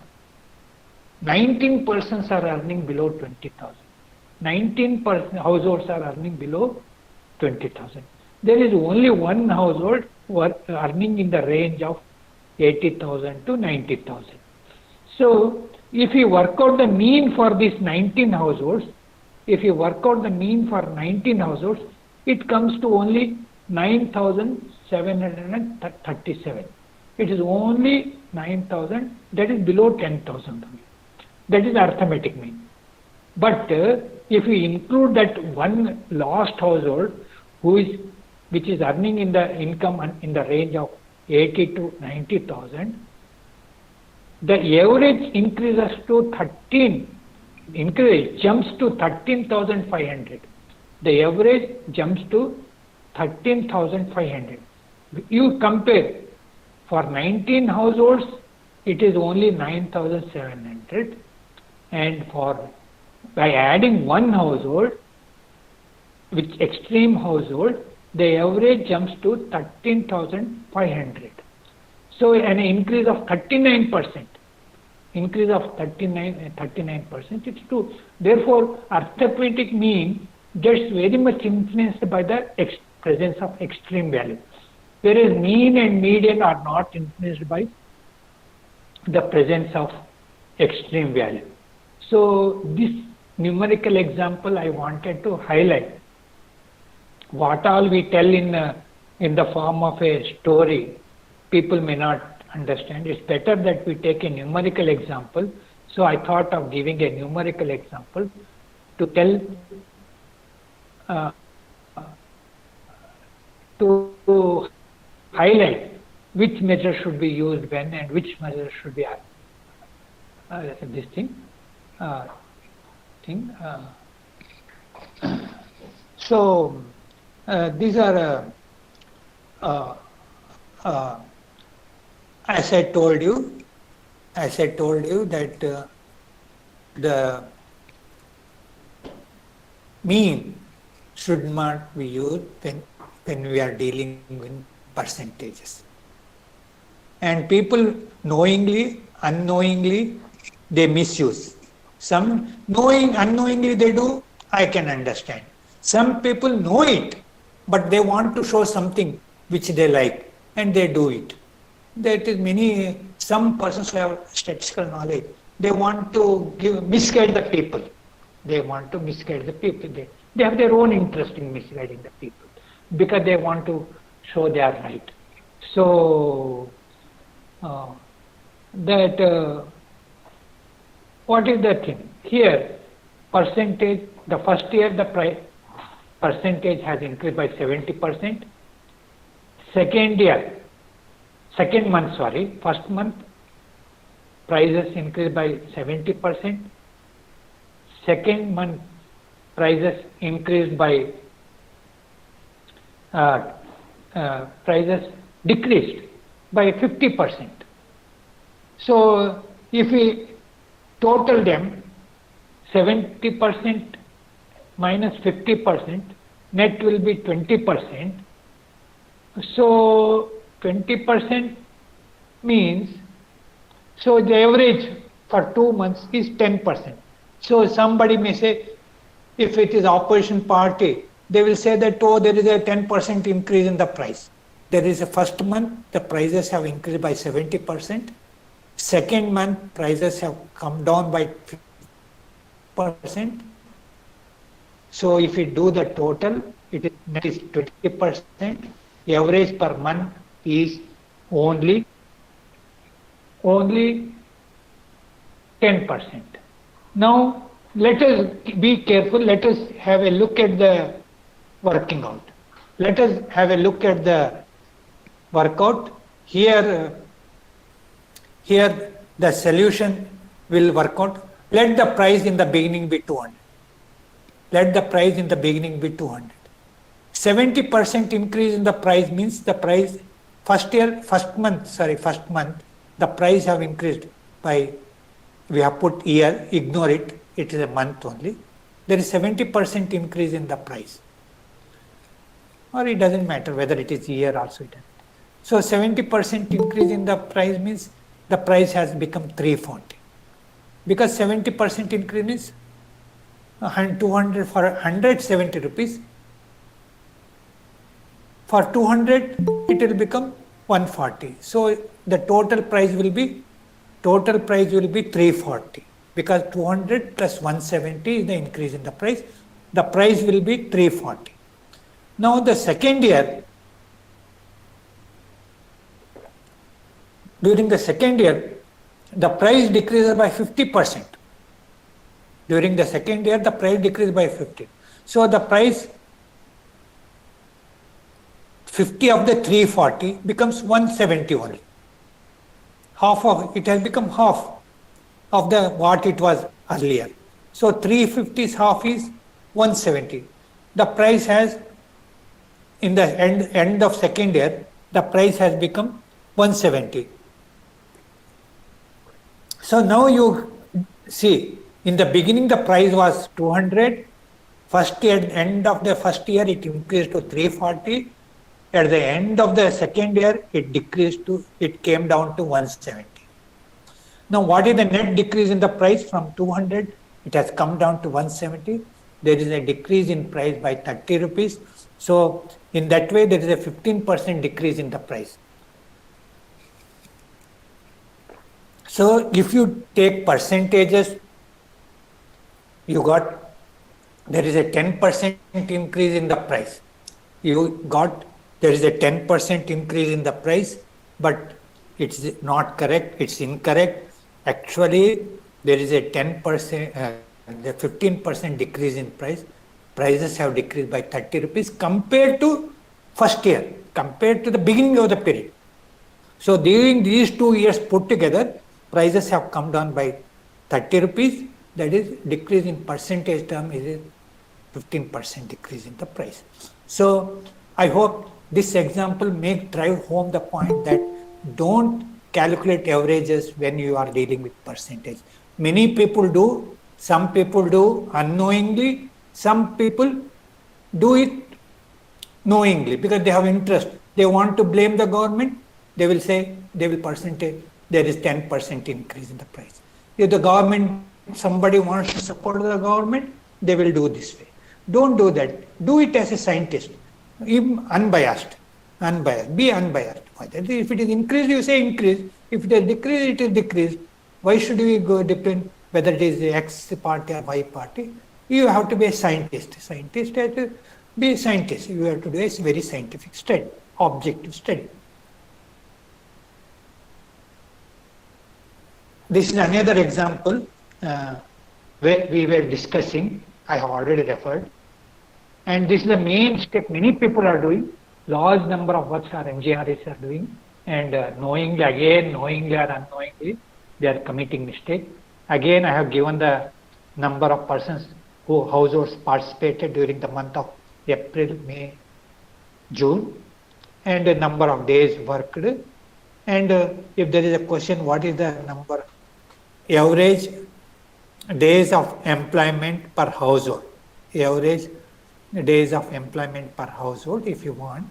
19 persons are earning below 20,000. 19% households are earning below 20,000. There is only one household who are earning in the range of 80,000 to 90,000. So, if you work out the mean for these 19 households, it comes to only 9,737. It is only 9,000, that is below 10,000. That is arithmetic mean. But if we include that one last household which is earning in the income in the range of 80 to 90,000, the average increases to 13,500. The average jumps to 13,500. You compare, for 19 households, it is only 9,700, and by adding one household, which extreme household, the average jumps to 13,500. So an increase of 39%. Increase of 39%. It's true. Therefore, arithmetic mean gets very much influenced by the presence of extreme value. Whereas mean and median are not influenced by the presence of extreme value. So this numerical example I wanted to highlight. What all we tell in the form of a story, people may not understand. It's better that we take a numerical example. So I thought of giving a numerical example to tell to highlight which measure should be used when and which measure should be this thing. So these are as I told you that the mean should not be used when we are dealing with percentages. And people knowingly, unknowingly, they misuse. Some unknowingly they do, I can understand. Some people know it, but they want to show something which they like, and they do it. That is some persons who have statistical knowledge, they want to misguide the people. They want to misguide the people. They have their own interest in misguiding the people because they want to show they are right. So what is the thing? Here, percentage, the first year the price percentage has increased by 70%. First month prices increased by 70%. Second month prices increased by prices decreased by 50%. So if we total them, 70% minus 50%, net will be 20%. So 20% means, so the average for 2 months is 10%. So somebody may say, if it is opposition party, they will say that, oh, there is a 10% increase in the price. There is a first month, the prices have increased by 70%. Second month, prices have come down by 50%. So if we do the total, it is 20%. Average per month is only 10%. Now let us be careful. Let us have a look at the working out. Let us have a look at the workout. Here the solution will work out. Let the price in the beginning be 200. Let the price in the beginning be 200. 70% increase in the price means the price first month, the price have increased by, we have put year, ignore it, it is a month only. There is 70% increase in the price. Or it doesn't matter whether it is year also. So 70% increase in the price means the price has become 340. Because 70% increase means 200 for 170 rupees. For 200, it will become 140. So the total price will be 340 because 200 plus 170 is the increase in the price. The price will be 340. Now the second year, during the second year, the price decreases by 50%. During the second year, the price decreases by 50. So the price 50 of the 340 becomes 170 only. Half of it has become half of the what it was earlier. So 350's half is 170. The price has, in the end of second year, the price has become 170. So now you see, in the beginning the price was 200. End of the first year it increased to 340. At the end of the second year, it came down to 170. Now, what is the net decrease in the price from 200? It has come down to 170. There is a decrease in price by 30 rupees. So, in that way, there is a 15% decrease in the price. So, if you take percentages, there is a 10% increase in the price. There is a 10% increase in the price, but it's not correct, it's incorrect. Actually, there is a 10%, the 15% decrease in price. prices have decreased by 30 rupees compared to first year, compared to the beginning of the period. So during these 2 years put together, prices have come down by 30 rupees. That is, decrease in percentage term is 15% decrease in the price. So I hope this example may drive home the point that don't calculate averages when you are dealing with percentage. Many people do, some people do unknowingly, some people do it knowingly because they have interest. They want to blame the government. They will say, they will percentage, there is 10% increase in the price. If the government, somebody wants to support the government, they will do this way. Don't do that. Do it as a scientist, unbiased. Be unbiased. If it is increased, you say increase. If it is decreased, it is decreased. Why should we go depend whether it is X party or Y party? You have to be a scientist. Scientist has to be a scientist. You have to do a very scientific study, objective study. This is another example where we were discussing. I have already referred. And this is the main step many people are doing. Large number of works are NGRS are doing. And knowingly or unknowingly, they are committing mistake. Again, I have given the number of persons who households participated during the month of April, May, June, and the number of days worked. And if there is a question, what is the number? Average days of employment per household. Average days of employment per household, if you want.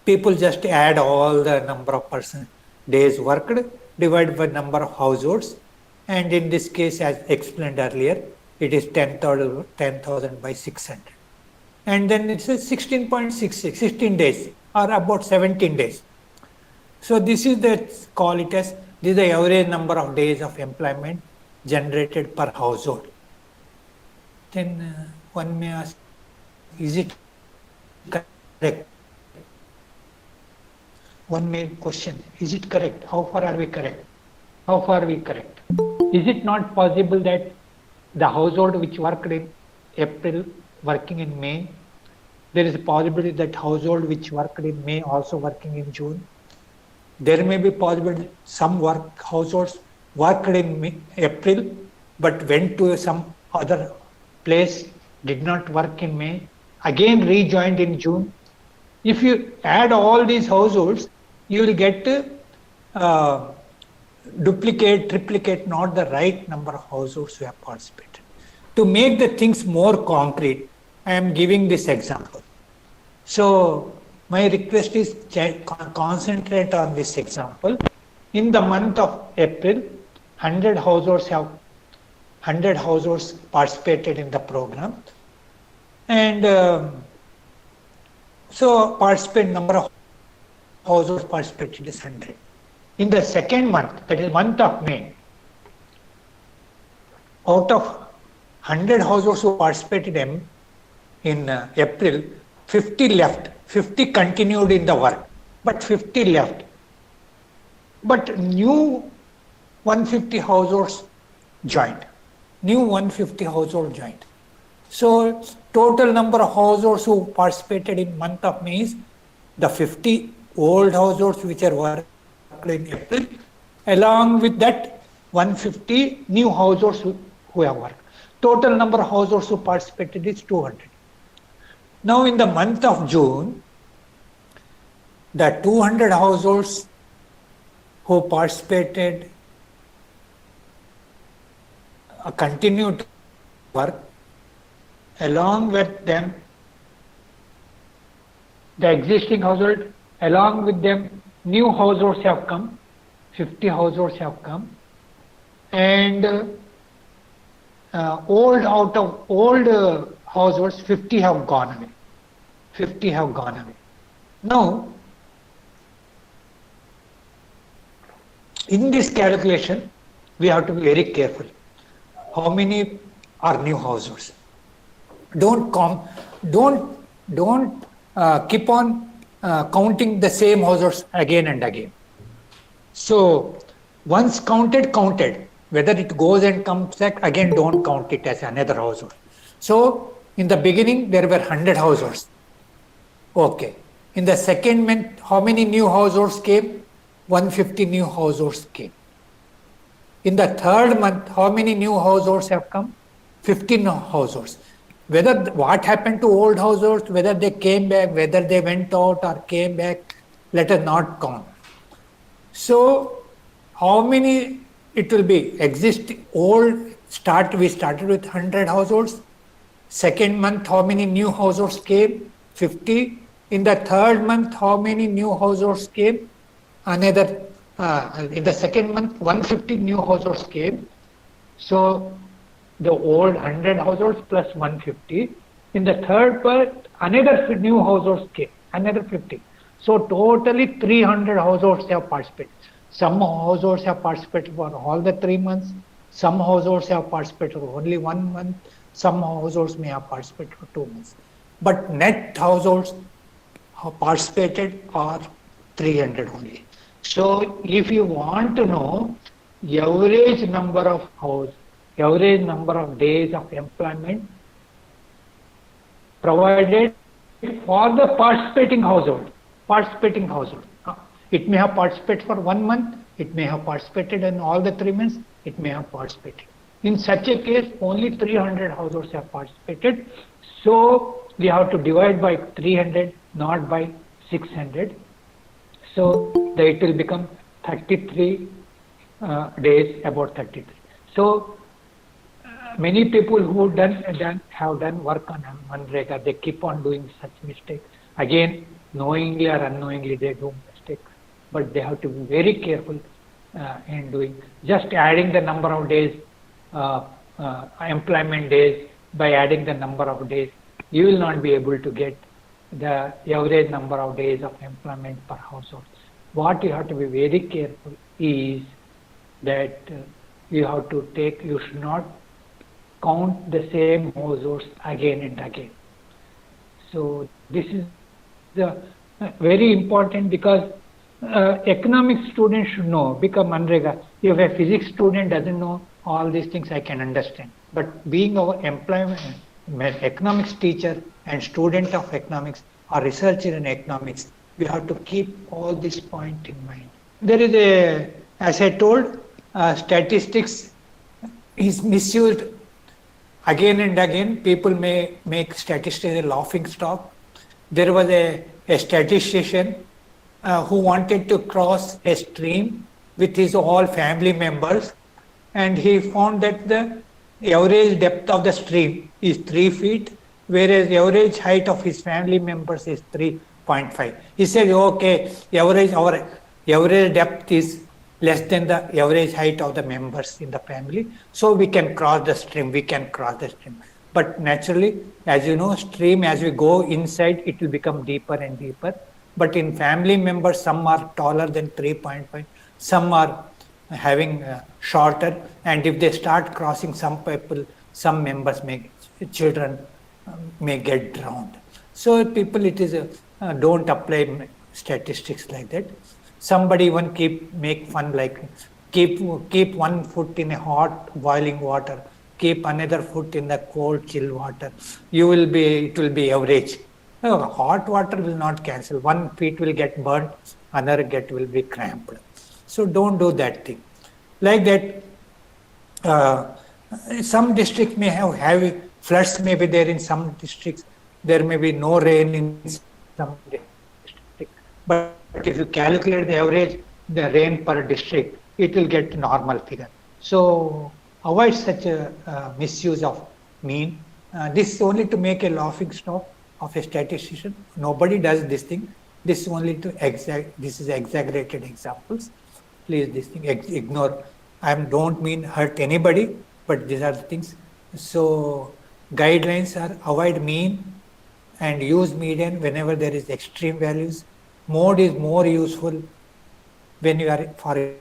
People just add all the number of persons, days worked, divided by number of households. And in this case, as explained earlier, it is 10,000 by 600. And then it's 16.66, 16 days or about 17 days. So this is call it as, this is the average number of days of employment generated per household. Then one may ask, is it correct? One may question, is it correct? How far are we correct? How far are we correct? Is it not possible that the household which worked in April, working in May, there is a possibility that household which worked in May also working in June? There may be possible some households worked in April but went to some other place, did not work in May, again rejoined in June. If you add all these households, you will get duplicate, triplicate, not the right number of households who have participated. To make the things more concrete, I am giving this example. So my request is concentrate on this example. In the month of April, 100 households participated in the program. And so number of households participated is 100. In the second month, that is month of May, out of 100 households who participated in April, 50 left. 50 continued in the work, but 50 left. But new 150 households joined. So total number of households who participated in month of May is the 50 old households which are worked in April, along with that 150 new households who have worked. Total number of households who participated is 200. Now in the month of June, the 200 households who participated continued to work. Along with them, the existing household, along with them, new households have come, 50 households have come, and old households, 50 have gone away. Now, in this calculation, we have to be very careful. How many are new households? Don't keep on counting the same households again and again. So once counted. Whether it goes and comes back, again don't count it as another household. So In the beginning, there were 100 households. Okay. In the second month, how many new households came? 150 new households came. In the third month, how many new households have come? 15 households. Whether what happened to old households, whether they came back, whether they went out or came back, let us not count. So, how many it will be? Existing old we started with 100 households. Second month, how many new households came? 50. In the third month, how many new households came? Another, in the second month, 150 new households came. So, the old 100 households plus 150. In the third month, another new households came, another 50. So, totally 300 households have participated. Some households have participated for all the 3 months. Some households have participated for only 1 month. Some households may have participated for 2 months. But net households have participated are 300 only. So, if you want to know average number of days of employment provided for the participating household. It may have participated for 1 month, it may have participated in all the 3 months, it may have participated. In such a case, only 300 households have participated. So, we have to divide by 300, not by 600. So, it will become 33 days, about 33. So, many people who have done work on MNREGA, they keep on doing such mistakes. Again, knowingly or unknowingly, they do mistakes. But they have to be very careful in doing. Just adding the number of days, employment days, by adding the number of days, you will not be able to get the average number of days of employment per household. What you have to be very careful is that you should not count the same households again and again. So this is very important, because economics students should know, become MNREGA. If a physics student doesn't know all these things, I can understand. But being our economics teacher and student of economics or researcher in economics, we have to keep all this point in mind. There is as I told, statistics is misused again and again. People may make statistics a laughing stock. There was a statistician who wanted to cross a stream with his all family members, and he found that the average depth of the stream is 3 feet, whereas the average height of his family members is 3.5. He said, okay, our average depth is less than the average height of the members in the family, so we can cross the stream, But naturally, as you know, stream, as we go inside, it will become deeper and deeper. But in family members, some are taller than 3.5, some are having shorter, and if they start crossing, some members children may get drowned. So people, it is don't apply statistics like that. Somebody even make fun, like keep 1 foot in a hot boiling water, keep another foot in the cold chill water. It will be average. Hot water will not cancel. 1 feet will get burnt, another will be cramped. So don't do that thing. Like that, some districts may have heavy floods, may be there in some districts. There may be no rain in some districts. But if you calculate the average, the rain per district, it will get normal figure. So avoid such a misuse of mean. This is only to make a laughing stock of a statistician. Nobody does this thing. This is only to this is exaggerated examples. Please, this thing ignore. I don't mean hurt anybody, but these are the things. So guidelines are avoid mean and use median whenever there is extreme values. Mode is more useful when you are for a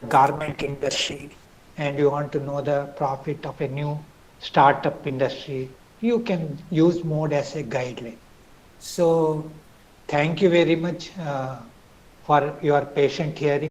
garment industry and you want to know the profit of a new startup industry. You can use mode as a guideline. So thank you very much for your patient hearing.